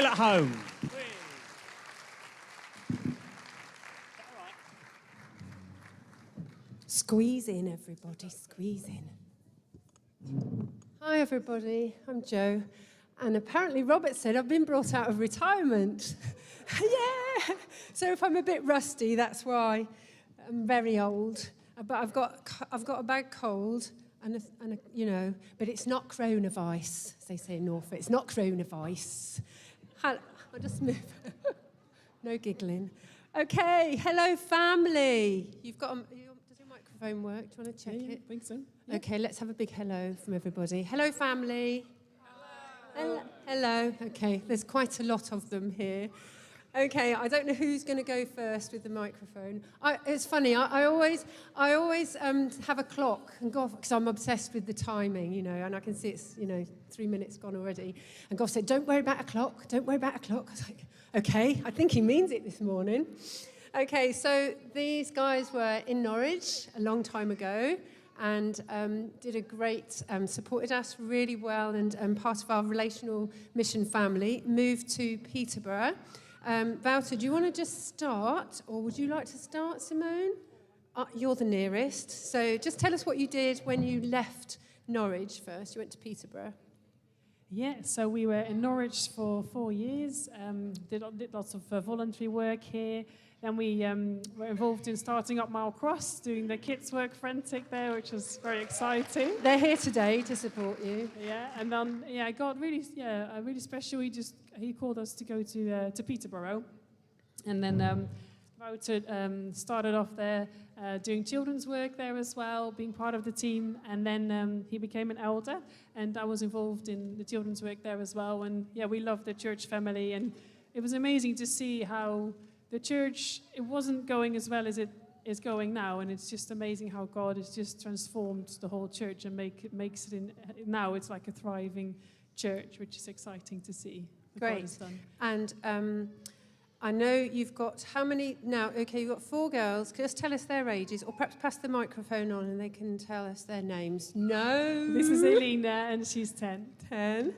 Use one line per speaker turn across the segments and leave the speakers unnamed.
at home.
Squeeze in, everybody, squeeze in. Hi, everybody. I'm Jo. And apparently Robert said I've been brought out of retirement. Yeah! So if I'm a bit rusty, that's why. I'm very old. But I've got a bad cold, and but it's not coronavirus, as they say in Norfolk. It's not coronavirus. I'll just move. No giggling. Okay, hello, family. You've got does your microphone work? Do you want to check it?
I think so. Yeah.
Okay, let's have a big hello from everybody. Hello, family. Hello. Hello. Okay, there's quite a lot of them here. Okay, I don't know who's going to go first with the microphone. It's funny. I always have a clock and go because I'm obsessed with the timing, and I can see it's 3 minutes gone already. And God said, "Don't worry about a clock. Don't worry about a clock." I was like, "Okay, I think he means it this morning." Okay, so these guys were in Norwich a long time ago and did a great, supported us really well, and part of our relational mission family moved to Peterborough. Wouter, do you want to just start, or would you like to start, Simone? You're the nearest, so just tell us what you did when you left Norwich first. You went to Peterborough.
Yeah, so we were in Norwich for 4 years, did lots of voluntary work here. Then we were involved in starting up Mile Cross, doing the kids' work frantic there, which was very exciting.
They're here today to support you.
Yeah, and then God really special. He called us to go to Peterborough, and then Wouter started off there doing children's work there as well, being part of the team, and then he became an elder, and I was involved in the children's work there as well. And we loved the church family, and it was amazing to see how the church, it wasn't going as well as it is going now, and it's just amazing how God has just transformed the whole church and makes it now it's like a thriving church, which is exciting to see.
Great. And I know you've got how many now? Okay, you've got 4 girls. Just tell us their ages, or perhaps pass the microphone on and they can tell us their names. No.
This is Elena, and she's 10.
10.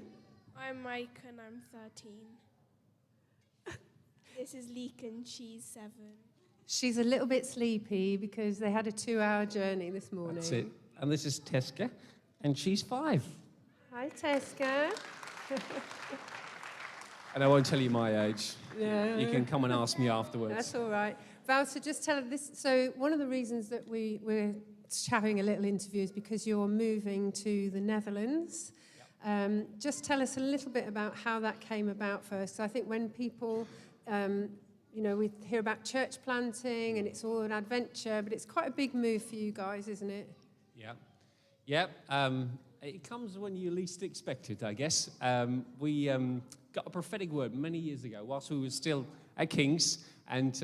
I'm Mike, and I'm 13. This is Leek, and she's 7.
She's a little bit sleepy because they had a 2-hour journey this morning.
That's it. And this is Teska, and she's 5.
Hi, Teska.
And I won't tell you my age.
Yeah.
You can come and ask me afterwards.
That's all right. Wouter, just tell us this. So one of the reasons that we're having a little interview is because you're moving to the Netherlands. Yep. Just tell us a little bit about how that came about first. So I think when people... we hear about church planting and it's all an adventure, but it's quite a big move for you guys, isn't it?
Yeah. It comes when you least expect it, I guess. We got a prophetic word many years ago whilst we were still at King's, and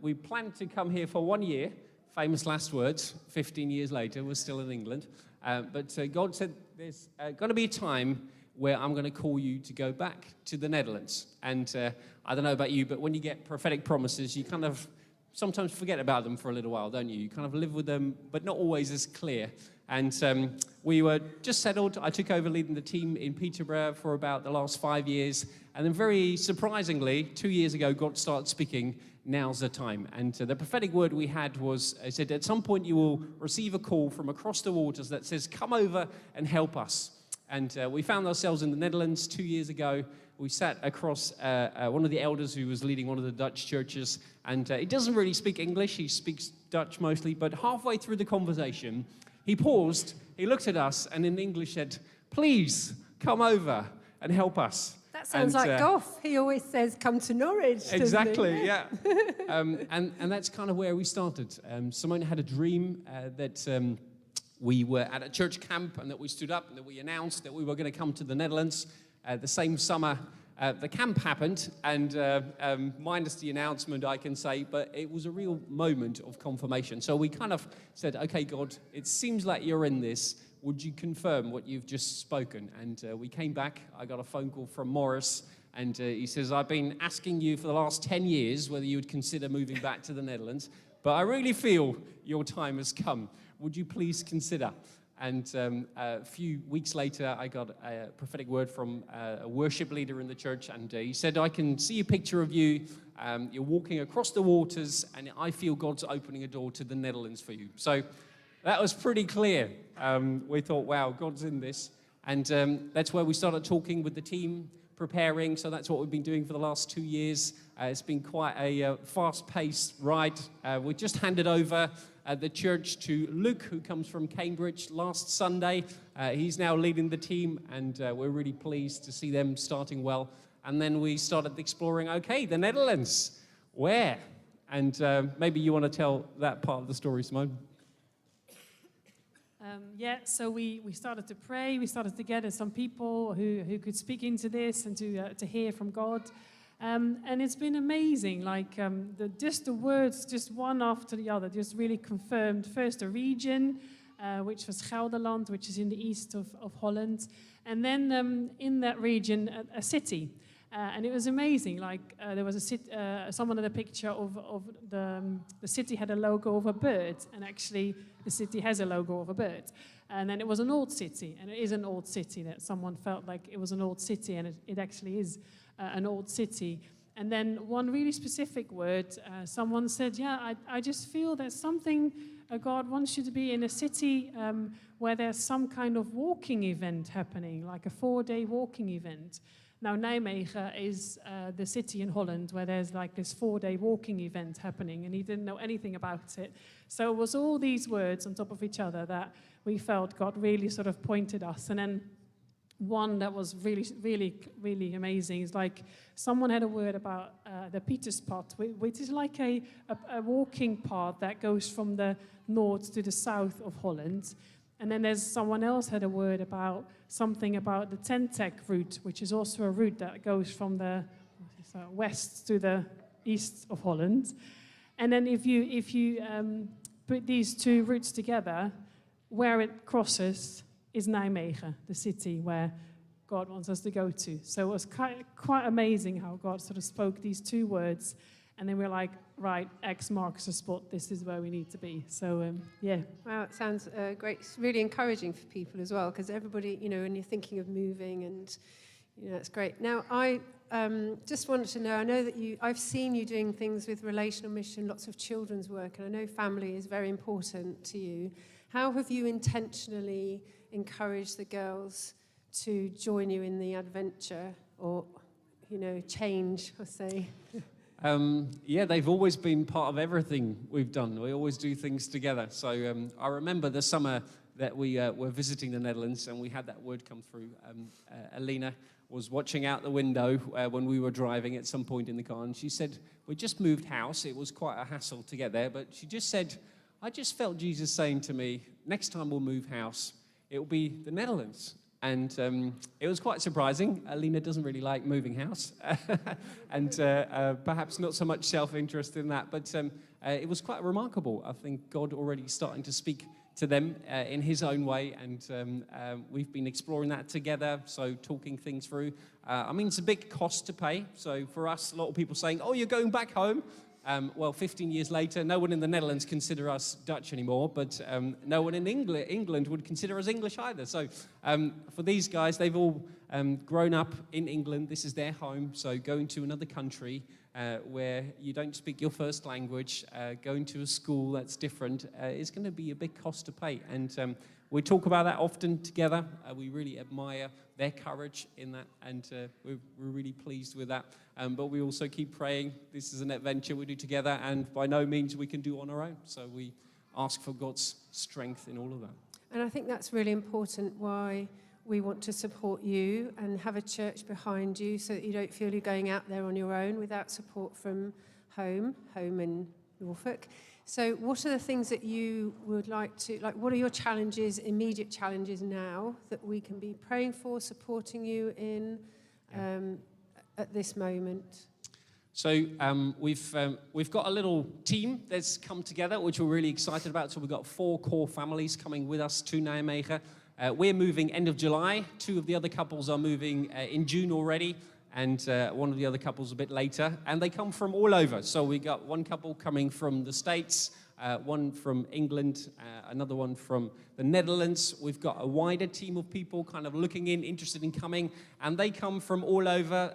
we planned to come here for 1 year. Famous last words. 15 years later, we're still in England. But God said there's going to be a time where I'm going to call you to go back to the Netherlands. And I don't know about you, but when you get prophetic promises, you kind of sometimes forget about them for a little while, don't you? You kind of live with them, but not always as clear. And we were just settled. I took over leading the team in Peterborough for about the last 5 years. And then very surprisingly, 2 years ago, God started speaking, now's the time. And the prophetic word we had was, I said, at some point you will receive a call from across the waters that says, come over and help us. And we found ourselves in the Netherlands 2 years ago. We sat across one of the elders who was leading one of the Dutch churches. And he doesn't really speak English. He speaks Dutch mostly. But halfway through the conversation, he paused, he looked at us, and in English said, please come over and help us.
That sounds like Goff. He always says, come to Norwich,
exactly, yeah. And that's kind of where we started. Simone had a dream that we were at a church camp and that we stood up and that we announced that we were going to come to the Netherlands. The same summer, the camp happened, and minus the announcement, I can say, but it was a real moment of confirmation. So we kind of said, okay, God, it seems like you're in this. Would you confirm what you've just spoken? And we came back. I got a phone call from Morris, and he says, I've been asking you for the last 10 years whether you would consider moving back to the Netherlands, but I really feel your time has come. Would you please consider? And a few weeks later, I got a prophetic word from a worship leader in the church, and he said, I can see a picture of you. You're walking across the waters, and I feel God's opening a door to the Netherlands for you. So that was pretty clear. We thought, wow, God's in this. And that's where we started talking with the team, preparing. So that's what we've been doing for the last 2 years. It's been quite a fast-paced ride. We just handed over the church to Luke, who comes from Cambridge last Sunday. He's now leading the team, and we're really pleased to see them starting well. And then we started exploring, okay, the Netherlands, where? And maybe you want to tell that part of the story, Simone.
So we started to pray. We started to gather some people who could speak into this and to hear from God. And it's been amazing, like the words, just one after the other, just really confirmed first a region, which was Gelderland, which is in the east of Holland, and then in that region, a city. And it was amazing, like there was someone had a picture of the city had a logo of a bird, and actually the city has a logo of a bird. And then it was an old city, and it is an old city that someone felt like it was an old city, and it actually is an old city. And then one really specific word, someone said, I just feel there's something, God wants you to be in a city where there's some kind of walking event happening, like a 4-day walking event. Now, Nijmegen is the city in Holland where there's like this 4-day walking event happening, and he didn't know anything about it. So it was all these words on top of each other that we felt God really sort of pointed us. And then one that was really, really, really amazing is like someone had a word about the Pieterspad, which is like a walking path that goes from the north to the south of Holland. And then there's someone else had a word about something about the Tentek route, which is also a route that goes from the west to the east of Holland. And then if you put these two routes together, where it crosses is Nijmegen, the city where God wants us to go to. So it was quite amazing how God sort of spoke these two words, and then we're like, right, X marks the spot, this is where we need to be. So, yeah.
Wow, it sounds great. It's really encouraging for people as well, because everybody, when you're thinking of moving, and, it's great. Now, I just wanted to know, I know that I've seen you doing things with Relational Mission, lots of children's work, and I know family is very important to you. How have you intentionally encouraged the girls to join you in the adventure, or, change, I say?
They've always been part of everything we've done. We always do things together. So I remember the summer that we were visiting the Netherlands, and we had that word come through. Alina was watching out the window when we were driving at some point in the car, and she said, we just moved house. It was quite a hassle to get there, but she just said, I just felt Jesus saying to me, next time we'll move house, it will be the Netherlands. And it was quite surprising. Alina doesn't really like moving house, and perhaps not so much self-interest in that, but it was quite remarkable. I think God already starting to speak to them in his own way, and we've been exploring that together, so talking things through. It's a big cost to pay, so for us, a lot of people saying, oh, you're going back home. 15 years later, no one in the Netherlands consider us Dutch anymore, but no one in England would consider us English either. So for these guys, they've all grown up in England. This is their home, so going to another country where you don't speak your first language, going to a school that's different, is going to be a big cost to pay. And we talk about that often together. We really admire their courage in that, and we're really pleased with that. But we also keep praying. This is an adventure we do together, and by no means we can do on our own. So we ask for God's strength in all of that.
And I think that's really important, why we want to support you and have a church behind you, so that you don't feel you're going out there on your own without support from home in Norfolk. So what are the things that you would like to, what are your challenges, immediate challenges now that we can be praying for, supporting you in at this moment?
So we've got a little team that's come together, which we're really excited about. So we've got 4 core families coming with us to Nijmegen. We're moving end of July. 2 of the other couples are moving in June already, and one of the other couples a bit later. And they come from all over. So we got one couple coming from the States, one from England, another one from the Netherlands. We've got a wider team of people kind of looking in, interested in coming, and they come from all over,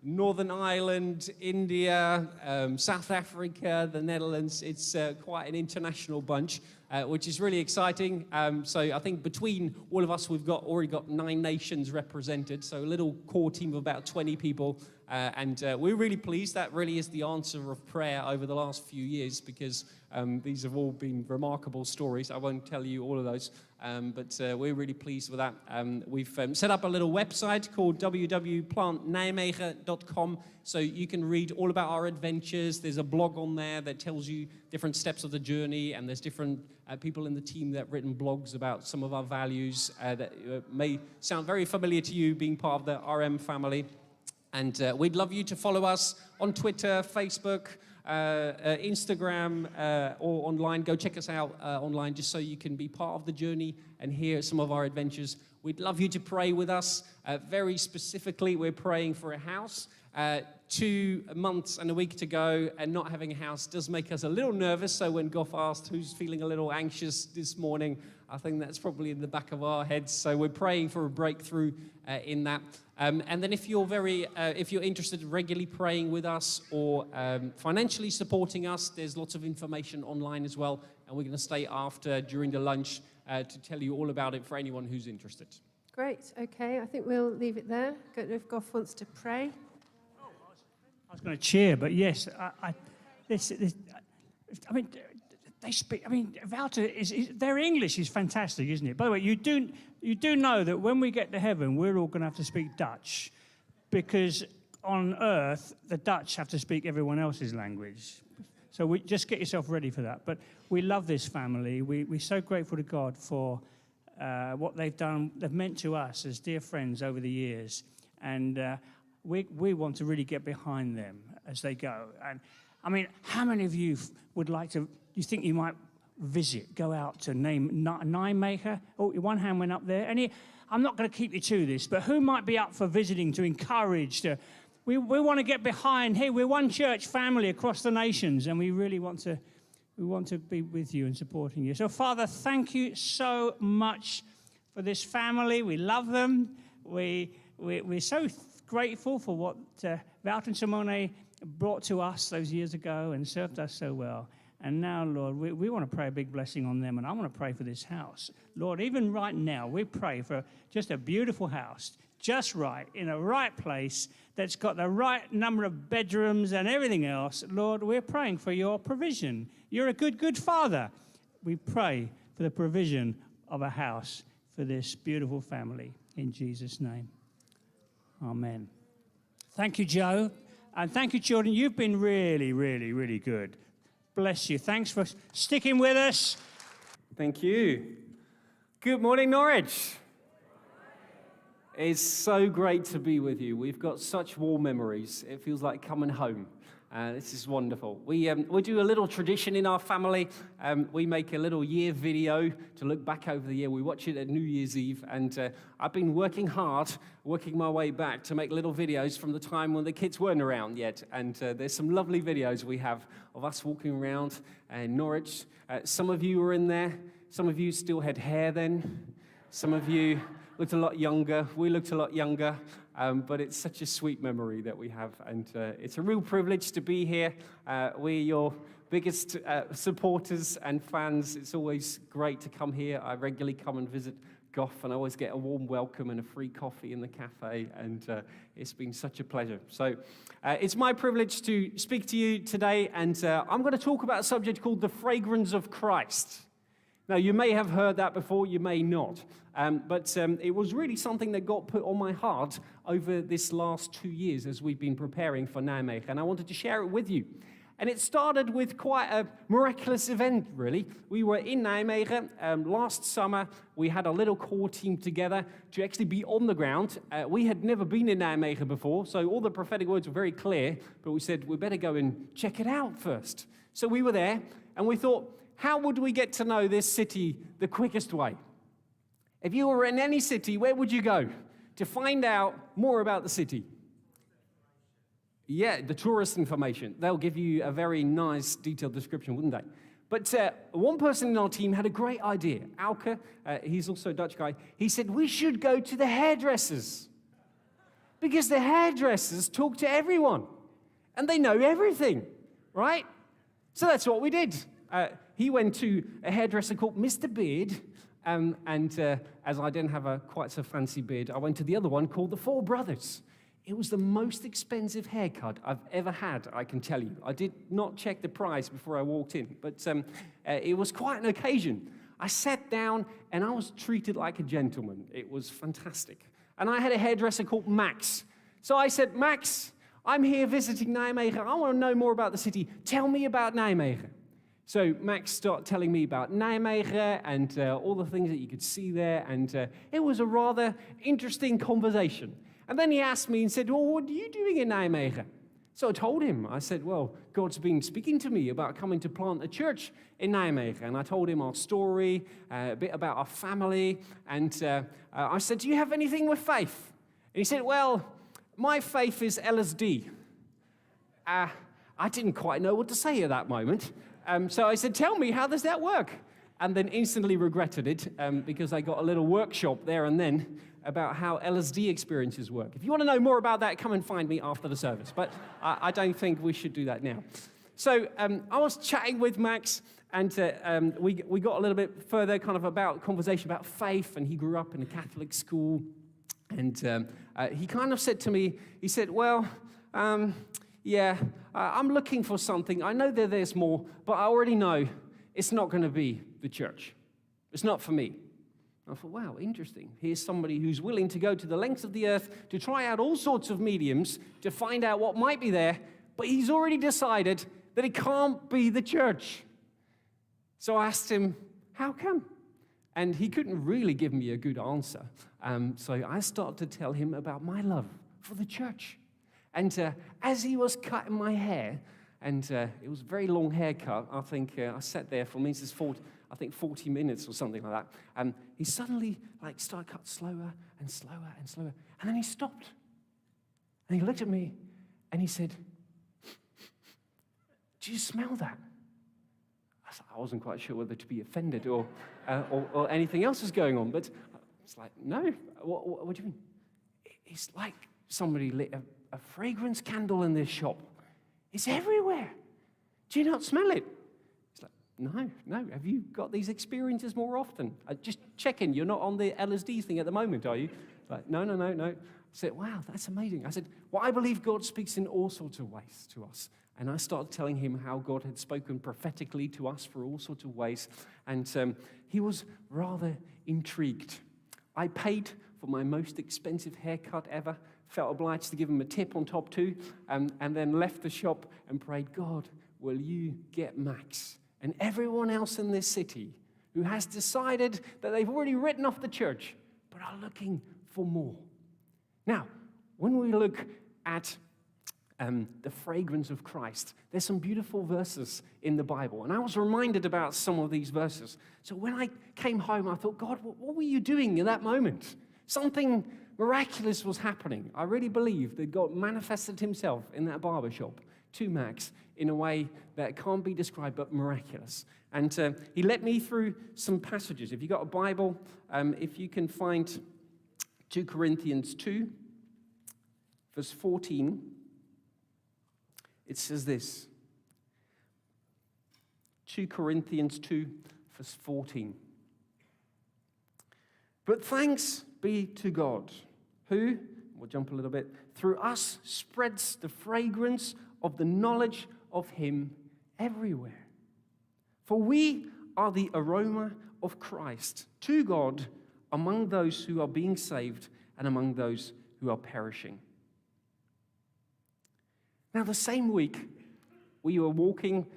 Northern Ireland, India, South Africa, the Netherlands. It's quite an international bunch, which is really exciting. So I think between all of us, we've already got 9 nations represented, so a little core team of about 20 people. And we're really pleased. That really is the answer of prayer over the last few years, because these have all been remarkable stories. I won't tell you all of those, but we're really pleased with that. We've set up a little website called www.plantnijmegen.com, so you can read all about our adventures. There's a blog on there that tells you different steps of the journey, and there's different people in the team that have written blogs about some of our values that may sound very familiar to you, being part of the RM family. And we'd love you to follow us on Twitter, Facebook, Instagram, or online. Go check us out online just so you can be part of the journey and hear some of our adventures. We'd love you to pray with us. Very specifically, we're praying for a house. 2 months and a week to go, and not having a house does make us a little nervous. So when Goff asked who's feeling a little anxious this morning, I think that's probably in the back of our heads. So we're praying for a breakthrough in that. And then if you're interested in regularly praying with us or financially supporting us, there's lots of information online as well. And we're going to stay after during the lunch to tell you all about it for anyone who's interested.
Great. Okay, I think we'll leave it there. Don't know if Goff wants to pray.
I was going to cheer, but yes, I mean, they speak. I mean, Wouter their English is fantastic, isn't it? By the way, you do know that when we get to heaven, we're all going to have to speak Dutch, because on earth the Dutch have to speak everyone else's language. So just get yourself ready for that. But we love this family. We're so grateful to God for what they've done. They've meant to us as dear friends over the years, and we want to really get behind them as they go. And I mean, how many of you would like to? You think you might go out to Nijmegen? Oh, one hand went up there. I'm not going to keep you to this, but who might be up for visiting to encourage? We want to get behind. Hey, we're one church family across the nations, and we really want to be with you and supporting you. So, Father, thank you so much for this family. We love them. We're so grateful for what Wouter and Simone brought to us those years ago and served us so well. And now, Lord, we want to pray a big blessing on them, and I want to pray for this house. Lord, even right now, we pray for just a beautiful house, just right, in a right place, that's got the right number of bedrooms and everything else. Lord, we're praying for your provision. You're a good, good Father. We pray for the provision of a house for this beautiful family. In Jesus' name, amen. Thank you, Joe. And thank you, children. You've been really, really, really good. Bless you. Thanks for sticking with us.
Thank you. Good morning, Norwich. It's so great to be with you. We've got such warm memories. It feels like coming home. This is wonderful. We do a little tradition in our family. We make a little year video to look back over the year. We watch it at New Year's Eve, and I've been working my way back to make little videos from the time when the kids weren't around yet. And there's some lovely videos we have of us walking around Norwich. Some of you were in there. Some of you still had hair then. Some of you looked a lot younger. We looked a lot younger. But it's such a sweet memory that we have, and it's a real privilege to be here. We're your biggest supporters and fans. It's always great to come here. I regularly come and visit Goff, and I always get a warm welcome and a free coffee in the cafe, and it's been such a pleasure. So it's my privilege to speak to you today, and I'm going to talk about a subject called the fragrance of Christ. Now, you may have heard that before, you may not, but it was really something that got put on my heart over this last 2 years as we've been preparing for Nijmegen, and I wanted to share it with you. And it started with quite a miraculous event, really. We were in Nijmegen last summer. We had a little core team together to actually be on the ground. We had never been in Nijmegen before, so all the prophetic words were very clear, but we said, we better go and check it out first. So we were there, and we thought, how would we get to know this city the quickest way? If you were in any city, where would you go to find out more about the city? Yeah, the tourist information. They'll give you a very nice, detailed description, wouldn't they? But one person in our team had a great idea. Alke, he's also a Dutch guy. He said, we should go to the hairdressers. Because the hairdressers talk to everyone. And they know everything, right? So that's what we did. He went to a hairdresser called Mr. Beard. And as I didn't have a quite so fancy beard, I went to the other one called the Four Brothers. It was the most expensive haircut I've ever had, I can tell you. I did not check the price before I walked in, but it was quite an occasion. I sat down and I was treated like a gentleman. It was fantastic. And I had a hairdresser called Max. So I said, Max, I'm here visiting Nijmegen. I want to know more about the city. Tell me about Nijmegen. So Max started telling me about Nijmegen and all the things that you could see there, and it was a rather interesting conversation. And then he asked me and said, well, what are you doing in Nijmegen? So I told him, I said, well, God's been speaking to me about coming to plant a church in Nijmegen. And I told him our story, a bit about our family, and I said, do you have anything with faith? And he said, well, my faith is LSD. I didn't quite know what to say at that moment. So I said, tell me, how does that work? And then instantly regretted it because I got a little workshop there and then about how LSD experiences work. If you want to know more about that, come and find me after the service. But I don't think we should do that now. So I was chatting with Max, and we got a little bit further kind of about conversation about faith, and he grew up in a Catholic school. And he kind of said to me, he said, well, I'm looking for something. I know that there's more, but I already know it's not going to be the church. It's not for me. I thought, wow, interesting. Here's somebody who's willing to go to the lengths of the earth to try out all sorts of mediums to find out what might be there, but he's already decided that it can't be the church. So I asked him, how come? And he couldn't really give me a good answer. So I started to tell him about my love for the church. And as he was cutting my hair, and it was a very long haircut, I think I sat there for 40 minutes or something like that. He suddenly started cut slower and slower and slower. And then he stopped. And he looked at me and he said, do you smell that? I wasn't quite sure whether to be offended or anything else was going on. But it's like, no, what do you mean? It's like somebody lit a fragrance candle in this shop. It's everywhere. Do you not smell it? It's like, no. Have you got these experiences more often? Just checking. You're not on the LSD thing at the moment, are you? Like, no. I said, wow, that's amazing. I said, well, I believe God speaks in all sorts of ways to us. And I started telling him how God had spoken prophetically to us for all sorts of ways. And he was rather intrigued. I paid for my most expensive haircut ever. Felt obliged to give him a tip on top too, and then left the shop and prayed, God, will you get Max and everyone else in this city who has decided that they've already written off the church, but are looking for more. Now, when we look at the fragrance of Christ, there's some beautiful verses in the Bible, and I was reminded about some of these verses. So when I came home, I thought, God, what were you doing in that moment? Something miraculous was happening. I really believe that God manifested himself in that barbershop to Max in a way that can't be described but miraculous. And he led me through some passages. If you've got a Bible, if you can find 2 Corinthians 2, verse 14, it says this. 2 Corinthians 2, verse 14. But thanks be to God, who, we'll jump a little bit, through us spreads the fragrance of the knowledge of him everywhere. For we are the aroma of Christ to God among those who are being saved and among those who are perishing. Now, the same week, we were walking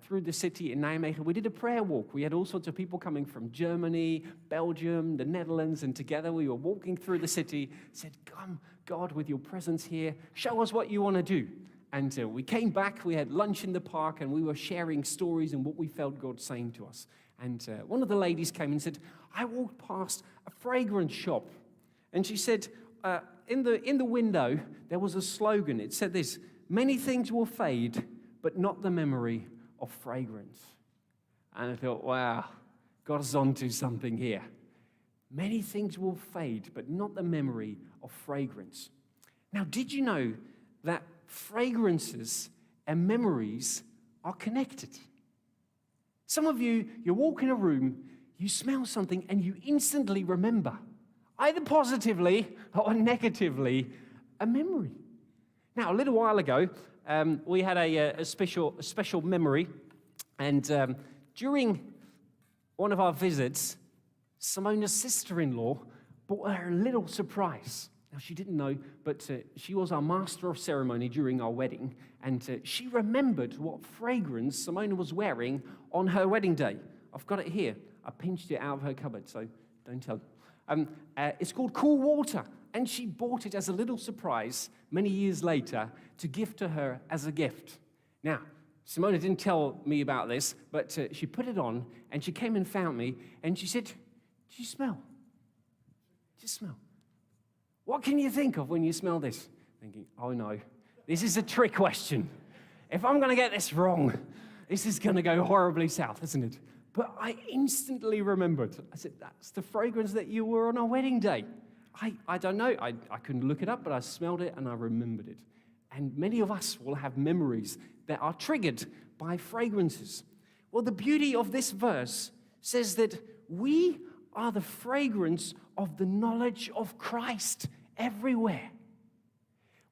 through the city in Nijmegen. We did a prayer walk. We had all sorts of people coming from Germany, Belgium, the Netherlands, and together we were walking through the city, said, come, God, with your presence here, show us what you want to do. And we came back, we had lunch in the park, and we were sharing stories and what we felt God saying to us. And one of the ladies came and said, I walked past a fragrance shop. And she said, in the window, there was a slogan. It said this, many things will fade, but not the memory of fragrance. And I thought, wow, God's onto something here. Many things will fade, but not the memory of fragrance. Now, did you know that fragrances and memories are connected? Some of you walk in a room, you smell something, and you instantly remember, either positively or negatively, a memory. Now, a little while ago, we had a special memory, and during one of our visits, Simona's sister-in-law brought her a little surprise. Now, she didn't know, but she was our master of ceremony during our wedding, and she remembered what fragrance Simona was wearing on her wedding day. I've got it here. I pinched it out of her cupboard, so don't tell. It's called Cool Water, and she bought it as a little surprise many years later to give to her as a gift. Now, Simona didn't tell me about this, but she put it on, and she came and found me, and she said, "Do you smell? Do you smell? What can you think of when you smell this?" Thinking, oh no, this is a trick question. If I'm going to get this wrong, this is going to go horribly south, isn't it? But I instantly remembered. I said, that's the fragrance that you wore on our wedding day. I don't know. I couldn't look it up, but I smelled it and I remembered it. And many of us will have memories that are triggered by fragrances. Well, the beauty of this verse says that we are the fragrance of the knowledge of Christ everywhere.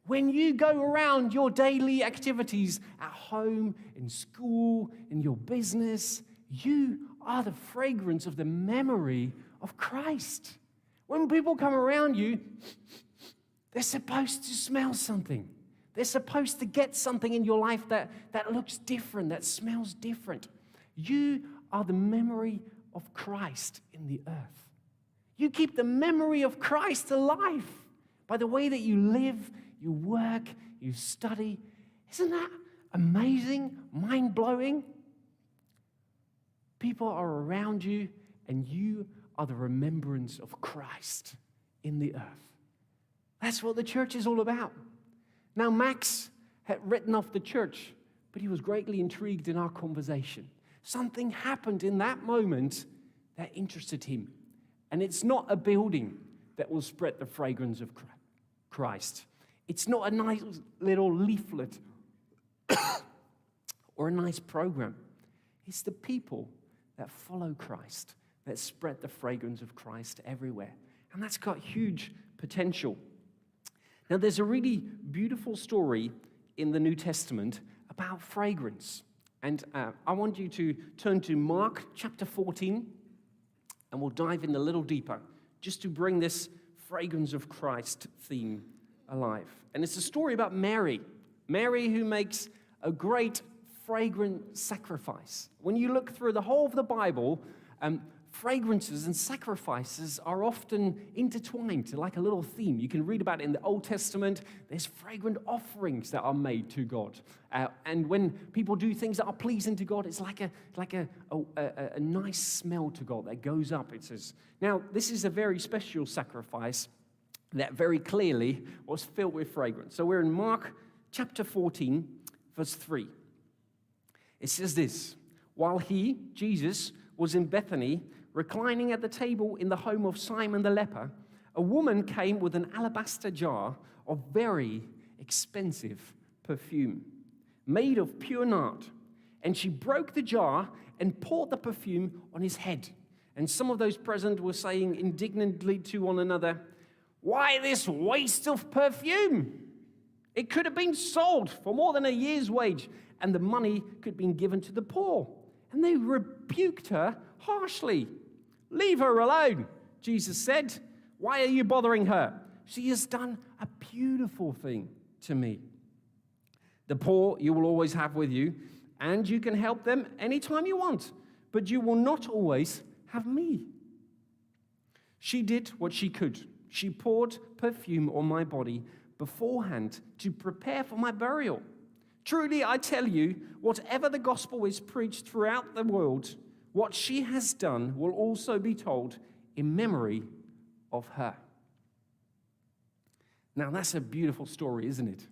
When you go around your daily activities at home, in school, in your business, you are the fragrance of the memory of Christ. When people come around you, they're supposed to smell something. They're supposed to get something in your life that looks different, that smells different. You are the memory of Christ in the earth. You keep the memory of Christ alive by the way that you live, you work, you study. Isn't that amazing, mind-blowing? People are around you, and you are the remembrance of Christ in the earth. That's what the church is all about. Now, Max had written off the church, but he was greatly intrigued in our conversation. Something happened in that moment that interested him. And it's not a building that will spread the fragrance of Christ. It's not a nice little leaflet or a nice program. It's the people that follow Christ that spread the fragrance of Christ everywhere. And that's got huge potential. Now, there's a really beautiful story in the New Testament about fragrance. And I want you to turn to Mark chapter 14, and we'll dive in a little deeper, just to bring this fragrance of Christ theme alive. And it's a story about Mary who makes a great fragrant sacrifice. When you look through the whole of the Bible, fragrances and sacrifices are often intertwined to like a little theme. You can read about it in the Old Testament. There's fragrant offerings that are made to God. And when people do things that are pleasing to God, it's like a nice smell to God that goes up, it says. Now, this is a very special sacrifice that very clearly was filled with fragrance. So we're in Mark chapter 14, verse 3. It says this: while he, Jesus, was in Bethany, reclining at the table in the home of Simon the leper, a woman came with an alabaster jar of very expensive perfume, made of pure nard. And she broke the jar and poured the perfume on his head. And some of those present were saying indignantly to one another, "Why this waste of perfume? It could have been sold for more than a year's wage, and the money could have been given to the poor." And they rebuked her harshly. "Leave her alone," Jesus said. "Why are you bothering her? She has done a beautiful thing to me. The poor you will always have with you, and you can help them anytime you want, but you will not always have me. She did what she could. She poured perfume on my body beforehand to prepare for my burial. Truly, I tell you, whatever the gospel is preached throughout the world, what she has done will also be told in memory of her." Now, that's a beautiful story, isn't it?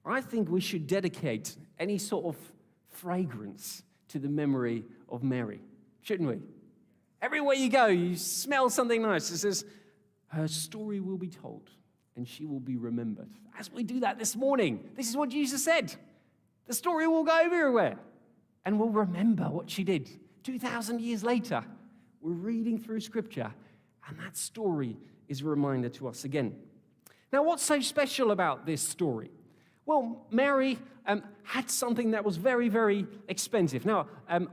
I think we should dedicate any sort of fragrance to the memory of Mary, shouldn't we? Everywhere you go, you smell something nice. It says, her story will be told, and she will be remembered. As we do that this morning, this is what Jesus said. The story will go everywhere, and we'll remember what she did. 2,000 years later, we're reading through Scripture, and that story is a reminder to us again. Now, what's so special about this story? Well, Mary had something that was very, very expensive. Now,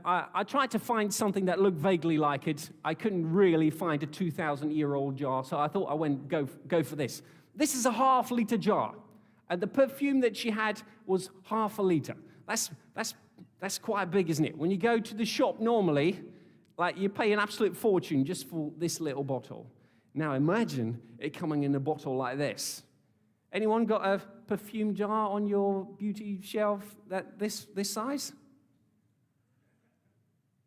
I tried to find something that looked vaguely like it. I couldn't really find a 2,000-year-old jar, so I thought I went go for this. This is a half-liter jar, and the perfume that she had was half a liter. That's quite big, isn't it? When you go to the shop normally, like you pay an absolute fortune just for this little bottle. Now imagine it coming in a bottle like this. Anyone got a perfume jar on your beauty shelf that this size?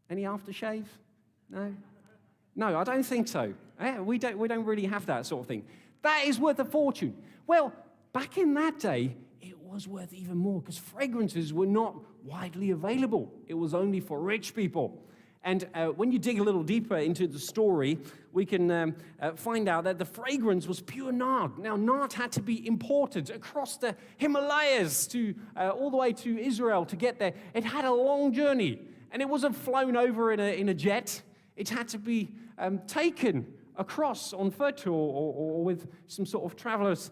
Any aftershave? No? No, I don't think so. We don't really have that sort of thing. That is worth a fortune. Well, back in that day, it was worth even more because fragrances were not widely available. It was only for rich people. And when you dig a little deeper into the story, we can find out that the fragrance was pure nard. Now, nard had to be imported across the Himalayas to all the way to Israel to get there. It had a long journey, and it wasn't flown over in a jet. It had to be taken across on foot or with some sort of traveler's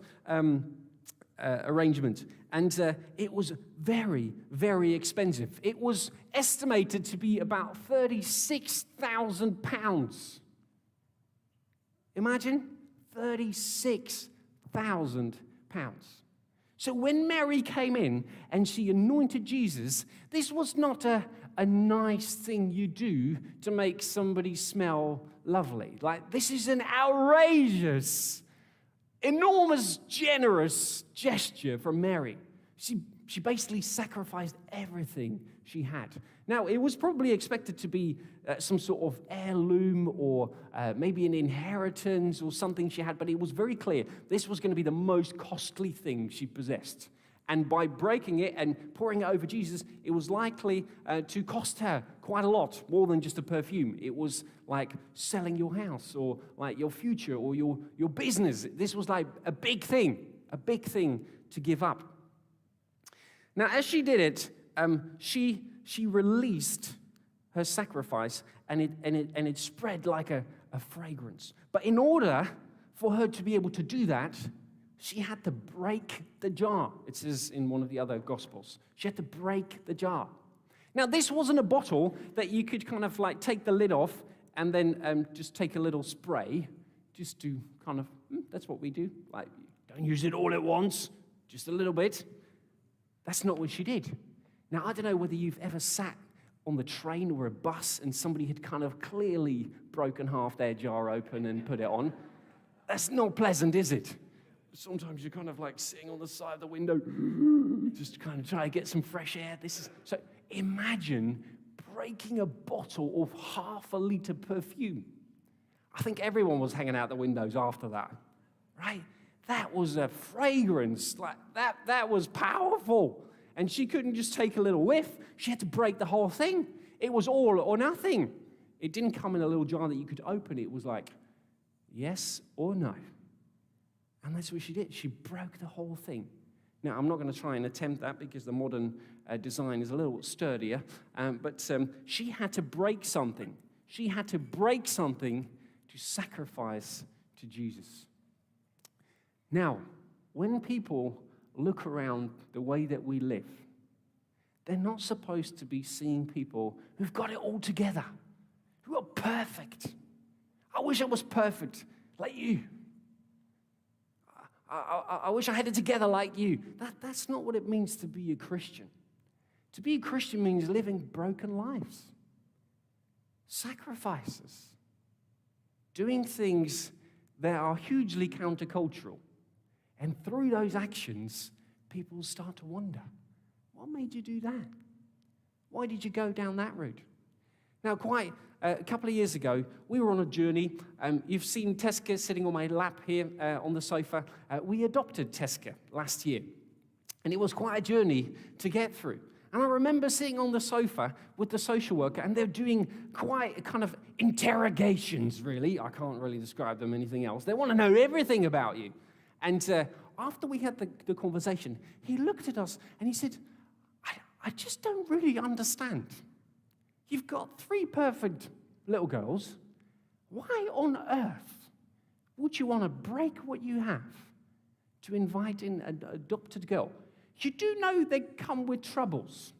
arrangement. And it was very, very expensive. It was estimated to be about 36,000 pounds. Imagine 36,000 pounds. So when Mary came in and she anointed Jesus, this was not a nice thing you do to make somebody smell lovely. Like, this is an outrageous, enormous, generous gesture from Mary. She basically sacrificed everything she had. Now, it was probably expected to be some sort of heirloom or maybe an inheritance or something she had, but it was very clear this was going to be the most costly thing she possessed. And by breaking it and pouring it over Jesus, it was likely to cost her quite a lot, more than just a perfume. It was like selling your house or like your future or your business. This was like a big thing to give up. Now, as she did it, she released her sacrifice, and it spread like a fragrance. But in order for her to be able to do that, she had to break the jar. It says in one of the other Gospels. She had to break the jar. Now, this wasn't a bottle that you could kind of like take the lid off and then just take a little spray, just to kind of, that's what we do. Like, don't use it all at once, just a little bit. That's not what she did. Now, I don't know whether you've ever sat on the train or a bus and somebody had kind of clearly broken half their jar open and put it on. That's not pleasant, is it? Sometimes you're kind of like sitting on the side of the window, just kind of try to get some fresh air. So imagine breaking a bottle of half a liter perfume. I think everyone was hanging out the windows after that, right? That was a fragrance, like that was powerful. And she couldn't just take a little whiff. She had to break the whole thing. It was all or nothing. It didn't come in a little jar that you could open. It was like, yes or no. And that's what she did. She broke the whole thing. Now, I'm not going to try and attempt that because the modern design is a little sturdier. But she had to break something. She had to break something to sacrifice to Jesus. Now, when people look around the way that we live, they're not supposed to be seeing people who've got it all together, who are perfect. I wish I was perfect like you. I wish I had it together like you. That's not what it means to be a Christian. To be a Christian means living broken lives, sacrifices, doing things that are hugely countercultural. And through those actions, people start to wonder, what made you do that? Why did you go down that route? Now, quite a couple of years ago, we were on a journey. You've seen Teska sitting on my lap here on the sofa. We adopted Teska last year. And it was quite a journey to get through.
And I remember sitting on the sofa with the social worker, and they're doing quite kind of interrogations, really. I can't really describe them anything else. They want to know everything about you. And after we had the conversation, he looked at us and he said, I just don't really understand. You've got 3 perfect little girls. Why on earth would you want to break what you have to invite in an adopted girl? You do know they come with troubles.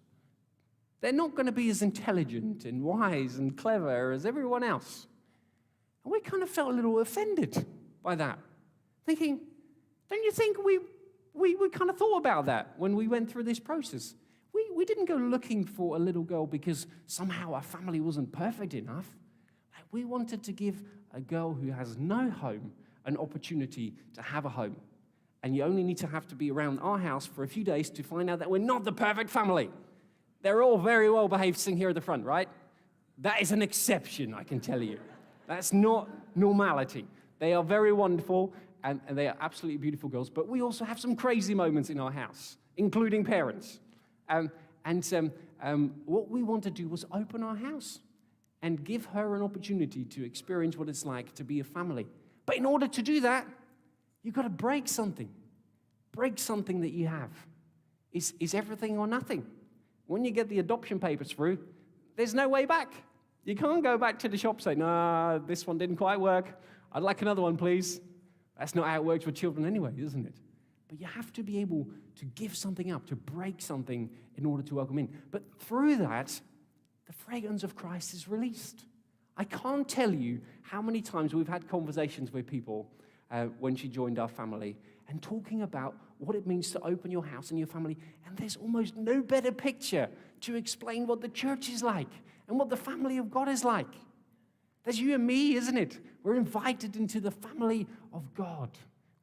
They're not going to be as intelligent and wise and clever as everyone else. And we kind of felt a little offended by that, thinking, don't you think we kind of thought about that when we went through this process? We didn't go looking for a little girl because somehow our family wasn't perfect enough. We wanted to give a girl who has no home an opportunity to have a home. And you only need to have to be around our house for a few days to find out that we're not the perfect family. They're all very well behaved sitting here at the front, right? That is an exception, I can tell you. That's not normality. They are very wonderful, and they are absolutely beautiful girls, but we also have some crazy moments in our house, including parents. What we want to do was open our house and give her an opportunity to experience what it's like to be a family. But in order to do that, you've got to break something. Break something that you have. It's everything or nothing. When you get the adoption papers through, there's no way back. You can't go back to the shop and say, no, this one didn't quite work. I'd like another one, please. That's not how it works with children anyway, isn't it? But you have to be able to give something up, to break something in order to welcome in. But through that, the fragrance of Christ is released. I can't tell you how many times we've had conversations with people when she joined our family and talking about what it means to open your house and your family. And there's almost no better picture to explain what the church is like and what the family of God is like. There's you and me, isn't it? We're invited into the family of God.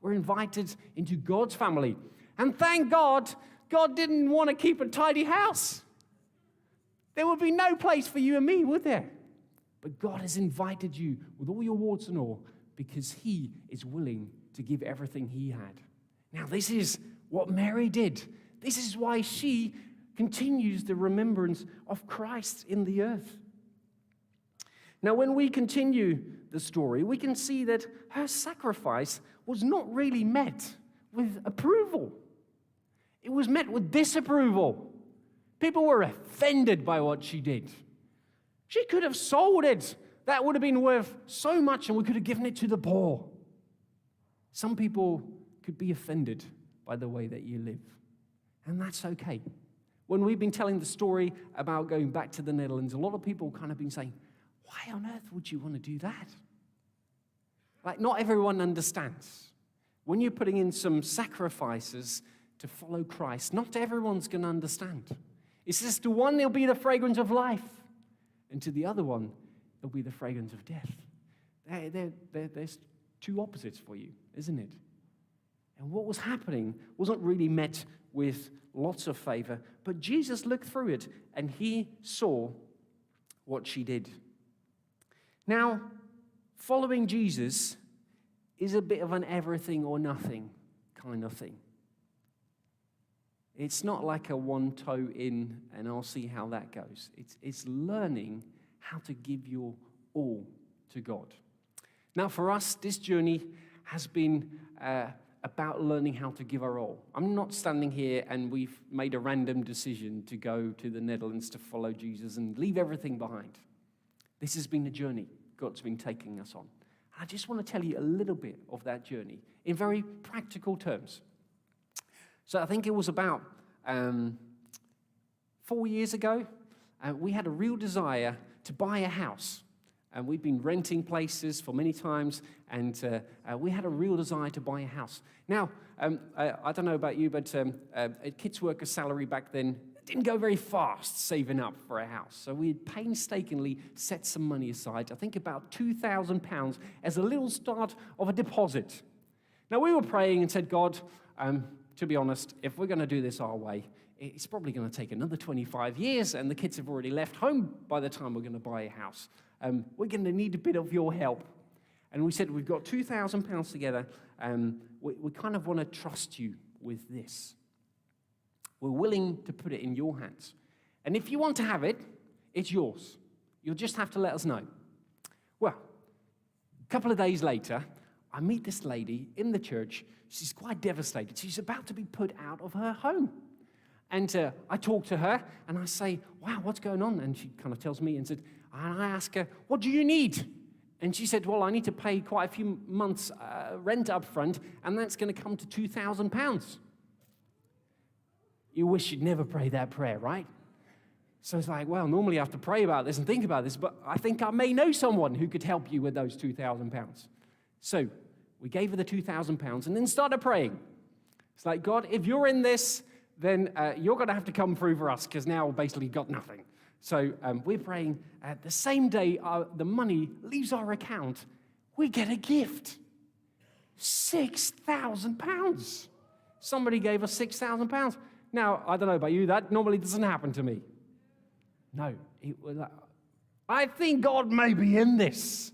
We're invited into God's family. And thank God, God didn't want to keep a tidy house. There would be no place for you and me, would there? But God has invited you with all your warts and all because he is willing to give everything he had. Now, this is what Mary did. This is why she continues the remembrance of Christ in the earth. Now, when we continue the story, we can see that her sacrifice was not really met with approval. It was met with disapproval. People were offended by what she did. She could have sold it. That would have been worth so much, and we could have given it to the poor. Some people could be offended by the way that you live, and that's okay. When we've been telling the story about going back to the Netherlands, a lot of people kind of been saying, why on earth would you want to do that? Like, not everyone understands. When you're putting in some sacrifices to follow Christ, not everyone's going to understand. It says to one, there'll be the fragrance of life, and to the other one, there'll be the fragrance of death. There's 2 opposites for you, isn't it? And what was happening wasn't really met with lots of favor, but Jesus looked through it, and he saw what she did. Now, following Jesus is a bit of an everything or nothing kind of thing. It's not like a one toe in and I'll see how that goes. It's learning how to give your all to God. Now, for us, this journey has been about learning how to give our all. I'm not standing here and we've made a random decision to go to the Netherlands to follow Jesus and leave everything behind. This has been a journey God's been taking us on. I just want to tell you a little bit of that journey in very practical terms. So I think it was about 4 years ago, we had a real desire to buy a house. And we've been renting places for many times, and we had a real desire to buy a house. Now, I don't know about you, but a kids' worker salary back then didn't go very fast saving up for a house. So we had painstakingly set some money aside, I think about £2,000 as a little start of a deposit. Now, we were praying and said, God, to be honest, if we're going to do this our way, it's probably going to take another 25 years, and the kids have already left home by the time we're going to buy a house. We're going to need a bit of your help. And we said, we've got £2,000 together, we kind of want to trust you with this. We're willing to put it in your hands. And if you want to have it, it's yours. You'll just have to let us know. Well, a couple of days later, I meet this lady in the church. She's quite devastated. She's about to be put out of her home. And I talk to her, and I say, wow, what's going on? And she kind of tells me, and I ask her, what do you need? And she said, well, I need to pay quite a few months' rent up front, and that's going to come to £2,000. You wish you'd never prayed that prayer, right? So it's like, well, normally I have to pray about this and think about this, but I think I may know someone who could help you with those £2,000. So we gave her the £2,000 and then started praying. It's like, God, if you're in this, then you're going to have to come through for us, because now we've basically got nothing. So we're praying. The same day the money leaves our account, we get a gift. £6,000. Somebody gave us £6,000. Now, I don't know about you, that normally doesn't happen to me. No, I think God may be in this.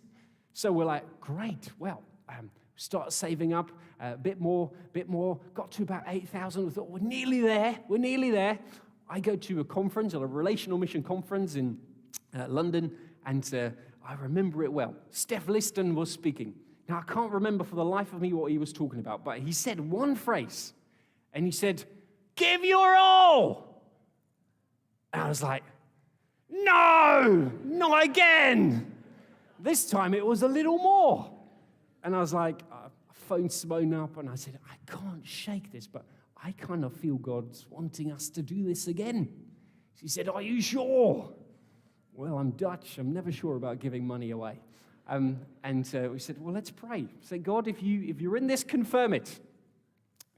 So we're like, great, well, start saving up a bit more, got to about 8,000. We thought, we're nearly there. I go to a conference, a relational mission conference in London, and I remember it well. Steph Liston was speaking. Now, I can't remember for the life of me what he was talking about, but he said one phrase, and he said, give your all. And I was like, no, not again. This time it was a little more. And I was like, I phoned Simone up and I said, I can't shake this, but I kind of feel God's wanting us to do this again. She said, are you sure? Well, I'm Dutch. I'm never sure about giving money away. And we said, well, let's pray. Say, God, if you're in this, confirm it.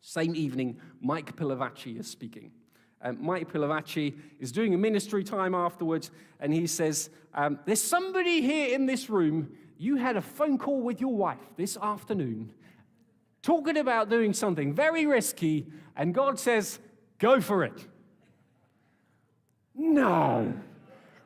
Same evening, Mike Pilavacci is speaking. Mike Pilavacci is doing a ministry time afterwards, and he says, there's somebody here in this room, you had a phone call with your wife this afternoon, talking about doing something very risky, and God says, go for it. No.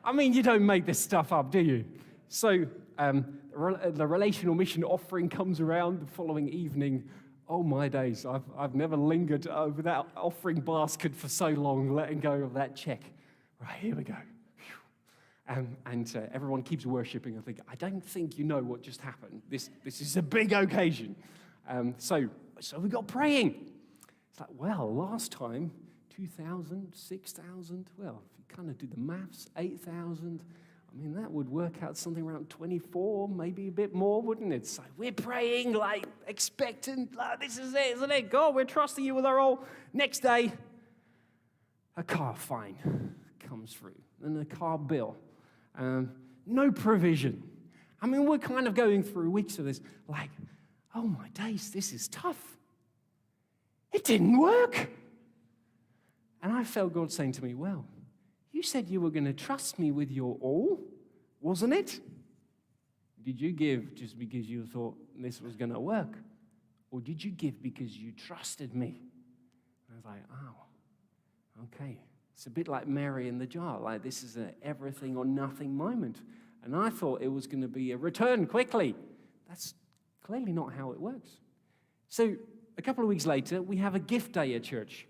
I mean, you don't make this stuff up, do you? So the relational mission offering comes around the following evening. Oh, my days, I've never lingered over that offering basket for so long, letting go of that check. Right, here we go. And everyone keeps worshiping. I think, I don't think you know what just happened. This is a big occasion. So we got praying. It's like, well, last time, 2,000, 6,000, well, if you kind of do the maths, 8,000, I mean, that would work out something around 24, maybe a bit more, wouldn't it? So we're praying, like, expectant, like, this is it, isn't it? God, we're trusting you with our all. Next day, a car fine comes through, and a car bill. No provision. I mean, we're kind of going through weeks of this, like, oh my days, this is tough. It didn't work. And I felt God saying to me, well, you said you were going to trust me with your all, wasn't it? Did you give just because you thought this was going to work? Or did you give because you trusted me? I was like, oh, okay. It's a bit like Mary in the jar, like this is an everything or nothing moment. And I thought it was going to be a return quickly. That's clearly not how it works. So a couple of weeks later, we have a gift day at church.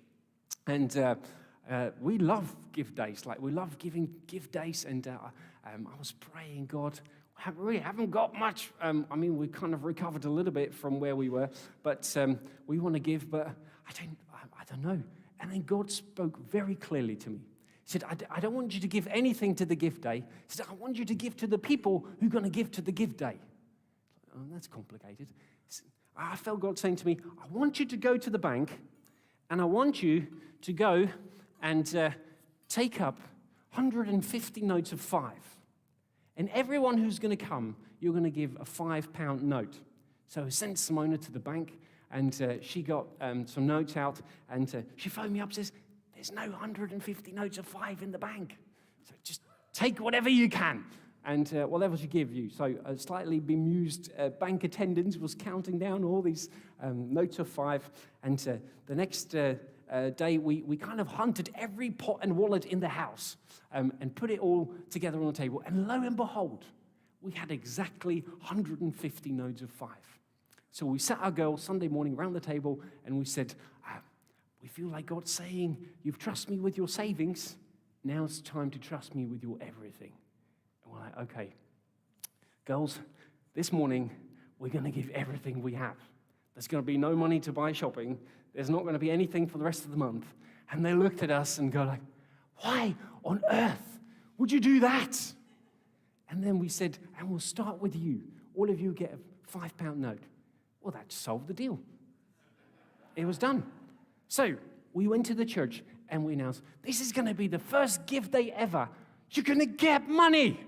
And we love gift days. Like, we love giving gift days. And I was praying, God, we haven't got much. I mean, we kind of recovered a little bit from where we were. But we want to give, but I don't know. And then God spoke very clearly to me. He said, I don't want you to give anything to the gift day. He said, I want you to give to the people who are going to give to the gift day. Oh, that's complicated. I felt God saying to me, I want you to go to the bank, and I want you to go and take up 150 notes of 5. And everyone who's going to come, you're going to give a £5 note. So I sent Simona to the bank, and she got some notes out, and she phoned me up and says, there's no 150 notes of 5 in the bank. So just take whatever you can, and whatever she gives you. So a slightly bemused bank attendant was counting down all these notes of 5, and the next day we kind of hunted every pot and wallet in the house and put it all together on the table, and lo and behold, we had exactly 150 notes of 5. So we sat our girls Sunday morning around the table, and we said, we feel like God's saying, you've trusted me with your savings, now it's time to trust me with your everything. And we're like, okay, girls, this morning, we're going to give everything we have. There's going to be no money to buy shopping. There's not going to be anything for the rest of the month. And they looked at us and go like, why on earth would you do that? And then we said, and we'll start with you. All of you get a £5 note. Well, that solved the deal. It was done. So we went to the church and we announced, this is going to be the first gift day ever. You're going to get money.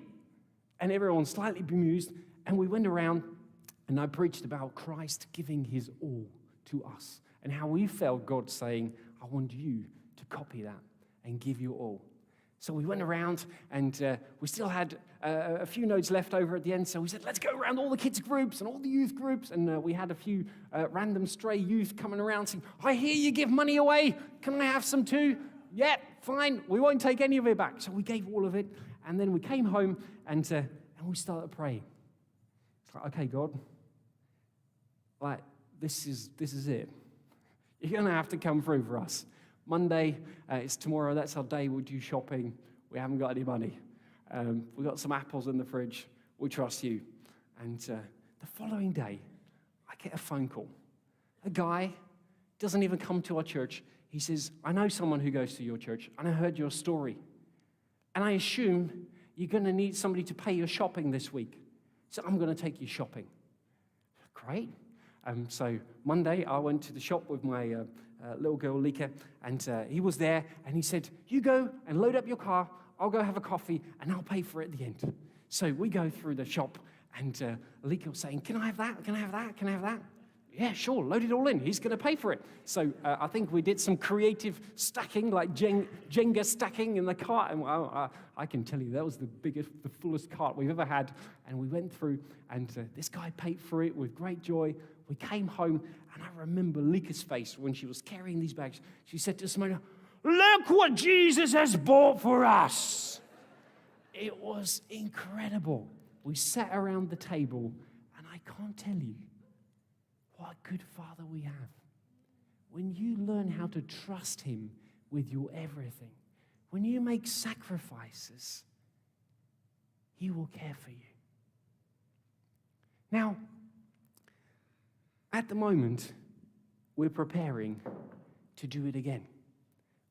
And everyone slightly bemused. And we went around and I preached about Christ giving his all to us and how we felt God saying, I want you to copy that and give your all. So we went around and we still had a few notes left over at the end. So we said, let's go around all the kids' groups and all the youth groups. And we had a few random stray youth coming around saying, I hear you give money away. Can I have some too? Yeah, fine. We won't take any of it back. So we gave all of it. And then we came home and we started praying. It's like, okay, God, like this is it. You're going to have to come through for us. Monday, it's tomorrow, that's our day, we'll do shopping. We haven't got any money. We've got some apples in the fridge. We trust you. And the following day, I get a phone call. A guy doesn't even come to our church. He says, I know someone who goes to your church, and I heard your story. And I assume you're going to need somebody to pay your shopping this week. So I'm going to take you shopping. Great. So Monday, I went to the shop with my little girl, Lika, and he was there, and he said, you go and load up your car, I'll go have a coffee, and I'll pay for it at the end. So we go through the shop, and Lika was saying, can I have that? Can I have that? Can I have that? Yeah, sure, load it all in. He's going to pay for it. So I think we did some creative stacking, like Jenga stacking in the cart. And I can tell you, that was the biggest, the fullest cart we've ever had. And we went through, and this guy paid for it with great joy. We came home, and I remember Lika's face when she was carrying these bags. She said to Simona, look what Jesus has bought for us. It was incredible. We sat around the table, and I can't tell you what a good Father we have. When you learn how to trust him with your everything, when you make sacrifices, he will care for you. Now, at the moment, we're preparing to do it again.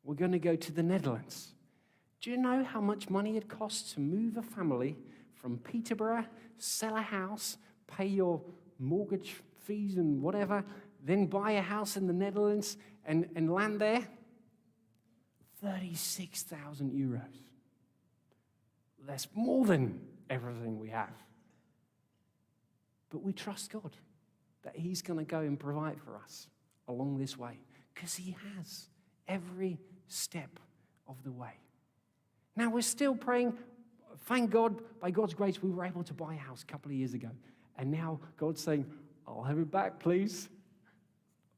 We're going to go to the Netherlands. Do you know how much money it costs to move a family from Peterborough, sell a house, pay your mortgage fees and whatever, then buy a house in the Netherlands and land there? 36,000 euros. That's more than everything we have. But we trust God that he's going to go and provide for us along this way, because he has every step of the way. Now, we're still praying. Thank God, by God's grace, we were able to buy a house a couple of years ago. And now God's saying, I'll have it back, please.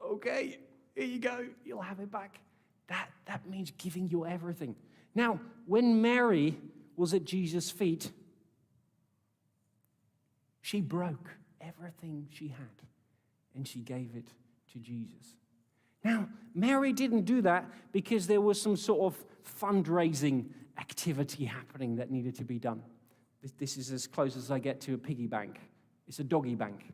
Okay, here you go. You'll have it back. That means giving you everything. Now, when Mary was at Jesus' feet, she broke everything she had and she gave it to Jesus. Now, Mary didn't do that because there was some sort of fundraising activity happening that needed to be done. This is as close as I get to a piggy bank. It's a doggy bank.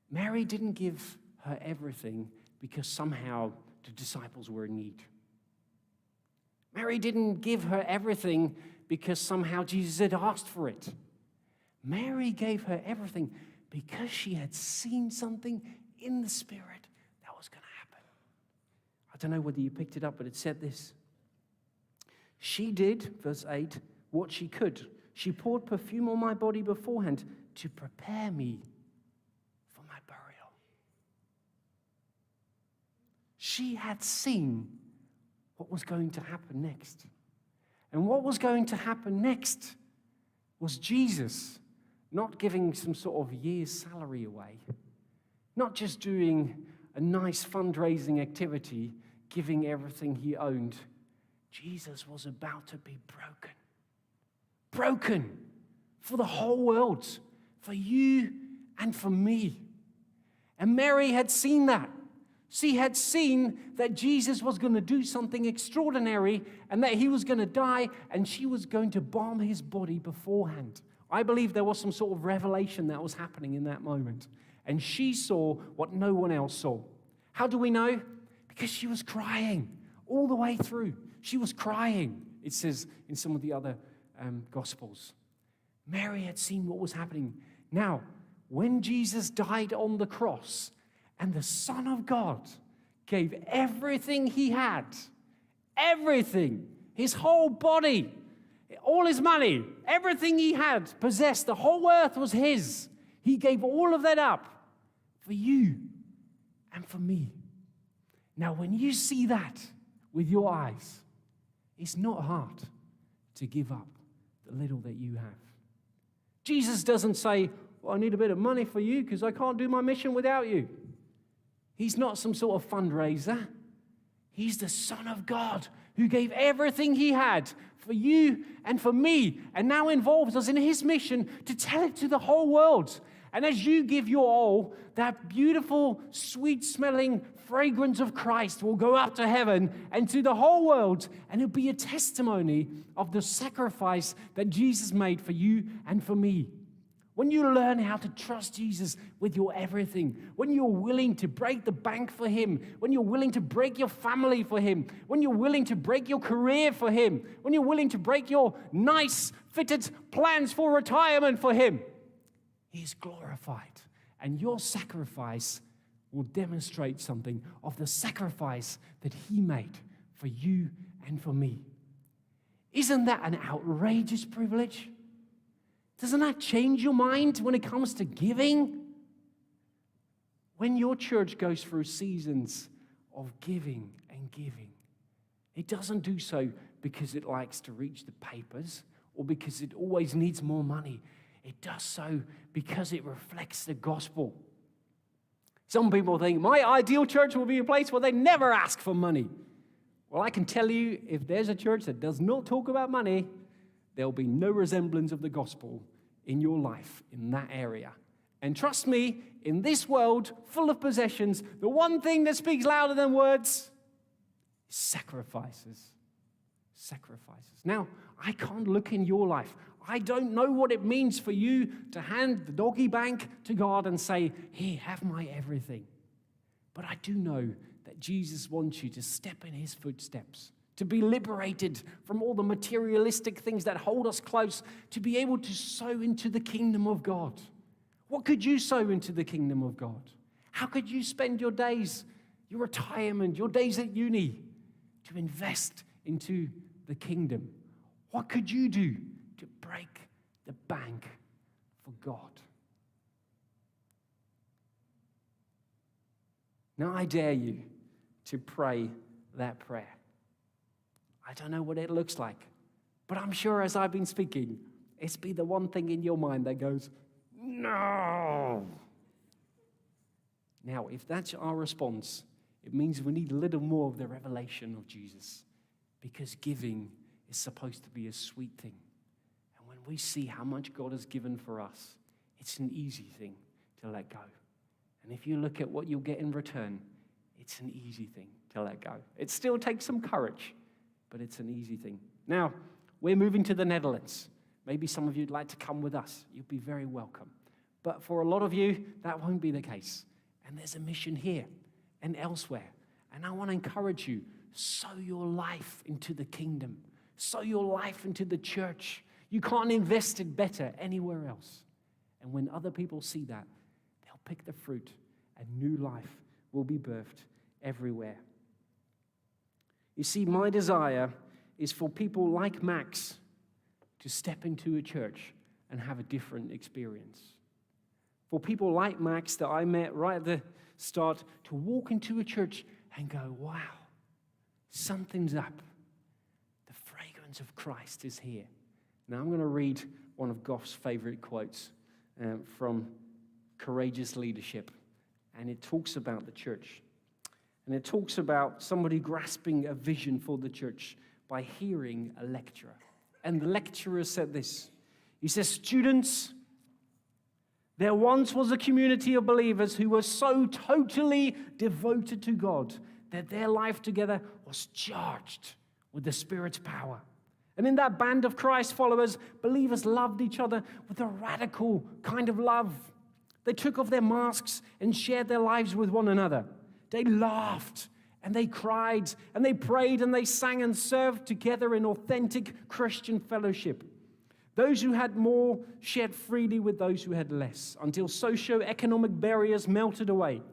Mary didn't give her everything because somehow the disciples were in need. Mary didn't give her everything because somehow Jesus had asked for it. Mary gave her everything because she had seen something in the Spirit that was going to happen. I don't know whether you picked it up, but it said this. She did, verse 8, what she could. She poured perfume on my body beforehand to prepare me for my burial. She had seen what was going to happen next. And what was going to happen next was Jesus not giving some sort of year's salary away, not just doing a nice fundraising activity, giving everything he owned. Jesus was about to be broken. Broken for the whole world, for you and for me. And Mary had seen that. She had seen that Jesus was going to do something extraordinary and that he was going to die, and she was going to balm his body beforehand. I believe there was some sort of revelation that was happening in that moment. And she saw what no one else saw. How do we know? Because she was crying all the way through. She was crying, it says in some of the other Gospels. Mary had seen what was happening. Now, when Jesus died on the cross and the Son of God gave everything he had, everything, his whole body, all his money, everything he had possessed, the whole earth was his. He gave all of that up for you and for me. Now, when you see that with your eyes, it's not hard to give up the little that you have. Jesus doesn't say, well, I need a bit of money for you because I can't do my mission without you. He's not some sort of fundraiser. He's the Son of God who gave everything he had for you and for me, and now involves us in his mission to tell it to the whole world. And as you give your all, that beautiful, sweet-smelling fragrance of Christ will go up to heaven and to the whole world, and it'll be a testimony of the sacrifice that Jesus made for you and for me. When you learn how to trust Jesus with your everything, when you're willing to break the bank for him, when you're willing to break your family for him, when you're willing to break your career for him, when you're willing to break your nice, fitted plans for retirement for him, he's glorified. And your sacrifice will demonstrate something of the sacrifice that he made for you and for me. Isn't that an outrageous privilege? Doesn't that change your mind when it comes to giving? When your church goes through seasons of giving and giving, it doesn't do so because it likes to reach the papers or because it always needs more money. It does so because it reflects the gospel. Some people think, my ideal church will be a place where they never ask for money. Well, I can tell you, if there's a church that does not talk about money, there'll be no resemblance of the gospel in your life in that area. And trust me, in this world full of possessions, the one thing that speaks louder than words is sacrifices. Sacrifices. Now, I can't look in your life. I don't know what it means for you to hand the doggy bank to God and say, here, have my everything. But I do know that Jesus wants you to step in his footsteps, to be liberated from all the materialistic things that hold us close, to be able to sow into the kingdom of God. What could you sow into the kingdom of God? How could you spend your days, your retirement, your days at uni, to invest into the kingdom? What could you do to break the bank for God? Now I dare you to pray that prayer. I don't know what it looks like, but I'm sure as I've been speaking, it's be the one thing in your mind that goes, no. Now, if that's our response, it means we need a little more of the revelation of Jesus, because giving is supposed to be a sweet thing. And when we see how much God has given for us, it's an easy thing to let go. And if you look at what you'll get in return, it's an easy thing to let go. It still takes some courage, but it's an easy thing. Now, we're moving to the Netherlands. Maybe some of you'd like to come with us. You'd be very welcome. But for a lot of you, that won't be the case. And there's a mission here and elsewhere. And I want to encourage you, sow your life into the kingdom. Sow your life into the church. You can't invest it better anywhere else. And when other people see that, they'll pick the fruit, and new life will be birthed everywhere. You see, my desire is for people like Max to step into a church and have a different experience. For people like Max that I met right at the start to walk into a church and go, wow, something's up. The fragrance of Christ is here. Now I'm going to read one of Goff's favorite quotes from Courageous Leadership. And it talks about the church. And it talks about somebody grasping a vision for the church by hearing a lecturer. And the lecturer said this. He says, students, There once was a community of believers who were so totally devoted to God that their life together was charged with the Spirit's power. And in that band of Christ followers, believers loved each other with a radical kind of love. They took off their masks and shared their lives with one another. They laughed and they cried and they prayed and they sang and served together in authentic Christian fellowship. Those who had more shared freely with those who had less, until socio-economic barriers melted away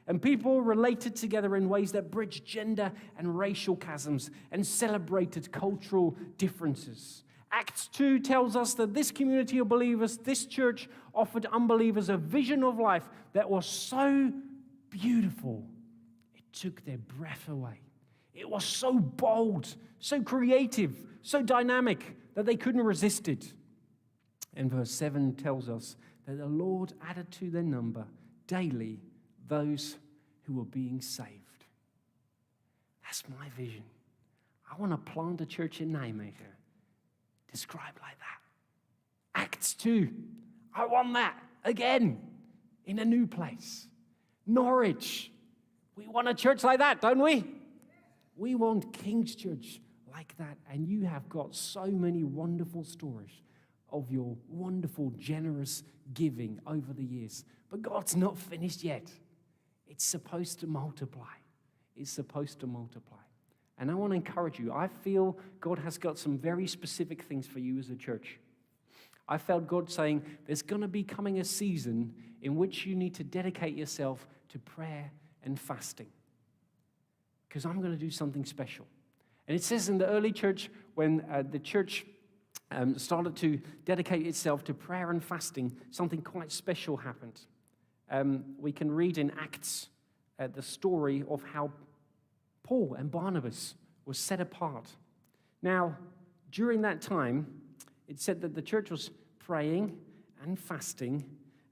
and people related together in ways that bridged gender and racial chasms and celebrated cultural differences. Acts 2 tells us that this community of believers, this church, offered unbelievers a vision of life that was so beautiful, it took their breath away. It was so bold, so creative, so dynamic that they couldn't resist it. And verse 7 tells us that the Lord added to their number daily those who were being saved. That's my vision. I want to plant a church in Nijmegen described like that. Acts 2. I want that again in a new place. Norwich. We want a church like that, don't we? We want King's Church like that. And you have got so many wonderful stories of your wonderful, generous giving over the years. But God's not finished yet. It's supposed to multiply. It's supposed to multiply. And I want to encourage you. I feel God has got some very specific things for you as a church. I felt God saying there's going to be coming a season in which you need to dedicate yourself to prayer and fasting. Because I'm going to do something special. And it says in the early church, when the church started to dedicate itself to prayer and fasting, something quite special happened. We can read in Acts the story of how Paul and Barnabas were set apart. Now, during that time, it said that the church was praying and fasting,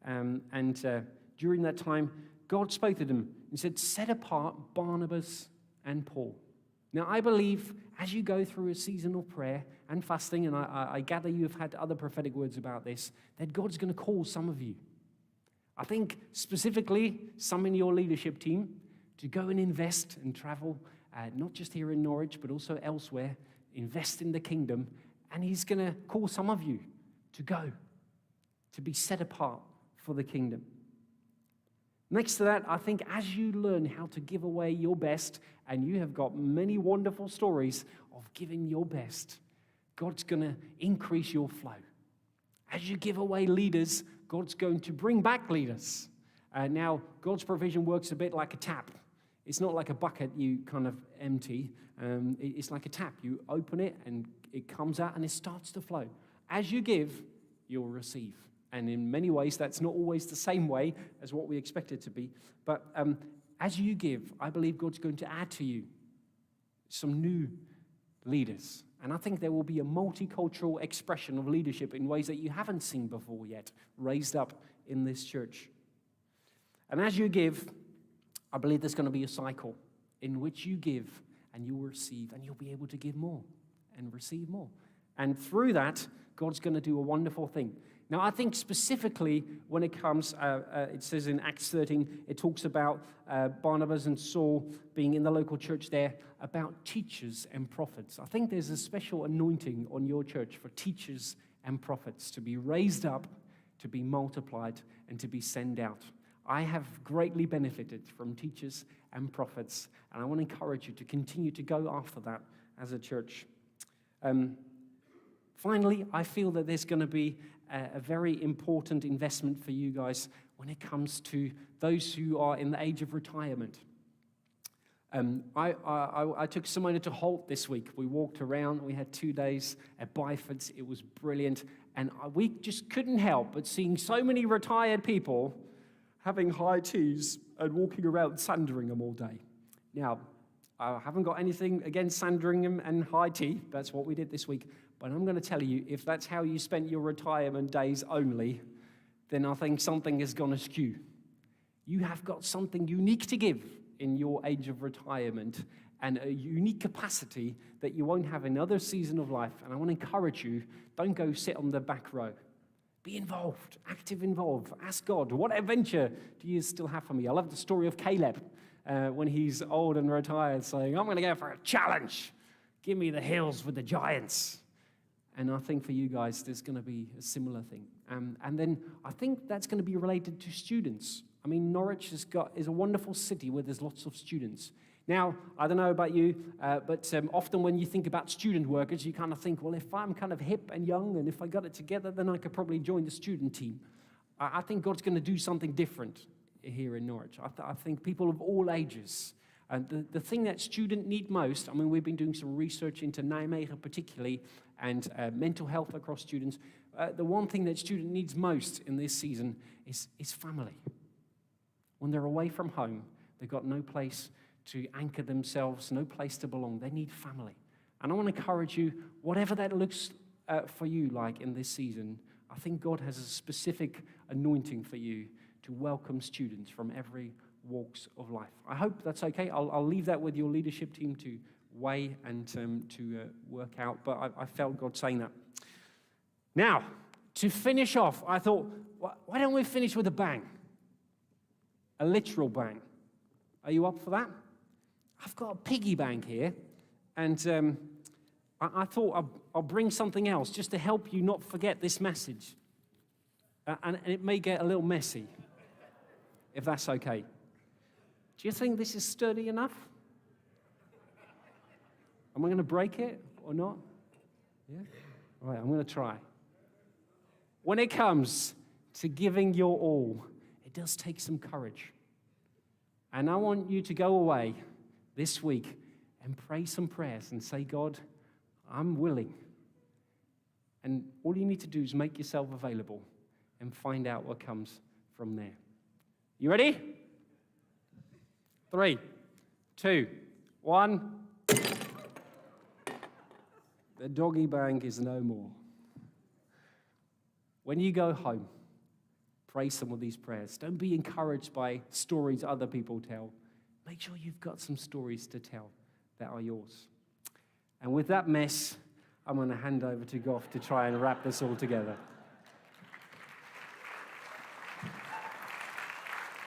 and during that time, God spoke to them and said, set apart Barnabas and Paul. Now, I believe as you go through a season of prayer and fasting, and I gather you have had other prophetic words about this, that God's going to call some of you. I think specifically some in your leadership team to go and invest and travel, not just here in Norwich, but also elsewhere, invest in the kingdom. And he's going to call some of you to go, to be set apart for the kingdom. Next to that, I think as you learn how to give away your best, and you have got many wonderful stories of giving your best, God's going to increase your flow. As you give away leaders, God's going to bring back leaders. Now, God's provision works a bit like a tap. It's not like a bucket you kind of empty. It's like a tap. You open it and it comes out and it starts to flow. As you give, you'll receive. And in many ways, that's not always the same way as what we expect it to be. But as you give, I believe God's going to add to you some new leaders. And I think there will be a multicultural expression of leadership in ways that you haven't seen before yet, raised up in this church. And as you give, I believe there's going to be a cycle in which you give and you'll receive, and you'll be able to give more and receive more. And through that, God's going to do a wonderful thing. Now, I think specifically when it comes, it says in Acts 13, it talks about Barnabas and Saul being in the local church there, about teachers and prophets. I think there's a special anointing on your church for teachers and prophets to be raised up, to be multiplied, and to be sent out. I have greatly benefited from teachers and prophets, and I want to encourage you to continue to go after that as a church. Finally, I feel that there's going to be a very important investment for you guys when it comes to those who are in the age of retirement. I took Simona to Holt this week. We walked around. We had 2 days at Byford's. It was brilliant. And we just couldn't help but seeing so many retired people having high teas and walking around Sandringham all day. Now, I haven't got anything against Sandringham and high tea. That's what we did this week. But I'm going to tell you, if that's how you spent your retirement days only, then I think something is going to skew. You have got something unique to give in your age of retirement and a unique capacity that you won't have in other season of life. And I want to encourage you, don't go sit on the back row. Be involved, active involved. Ask God, what adventure do you still have for me? I love the story of Caleb when he's old and retired saying, I'm going to go for a challenge. Give me the hills with the giants. And I think for you guys, there's going to be a similar thing. And then I think that's going to be related to students. I mean, Norwich is a wonderful city where there's lots of students. Now, I don't know about you, but often when you think about student workers, you kind of think, well, if I'm kind of hip and young and if I got it together, then I could probably join the student team. I think God's going to do something different here in Norwich. I think people of all ages. And the thing that students need most, I mean, we've been doing some research into Nijmegen particularly and mental health across students. The one thing that student needs most in this season is family. When they're away from home, they've got no place to anchor themselves, no place to belong. They need family. And I want to encourage you, whatever that looks for you like in this season, I think God has a specific anointing for you to welcome students from every walks of life. I hope that's okay. I'll leave that with your leadership team to weigh and to work out, but I felt God saying that. Now, to finish off, I thought, why don't we finish with a bang? A literal bang. Are you up for that? I've got a piggy bank here, and I thought I'll bring something else just to help you not forget this message. And it may get a little messy, if that's okay. Do you think this is sturdy enough? Am I going to break it or not? Yeah? All right, I'm going to try. When it comes to giving your all, it does take some courage. And I want you to go away this week and pray some prayers and say, God, I'm willing. And all you need to do is make yourself available and find out what comes from there. You ready? 3, 2, 1. The doggy bank is no more. When you go home, pray some of these prayers. Don't be encouraged by stories other people tell. Make sure you've got some stories to tell that are yours. And with that mess, I'm going to hand over to Goff to try and wrap this all together.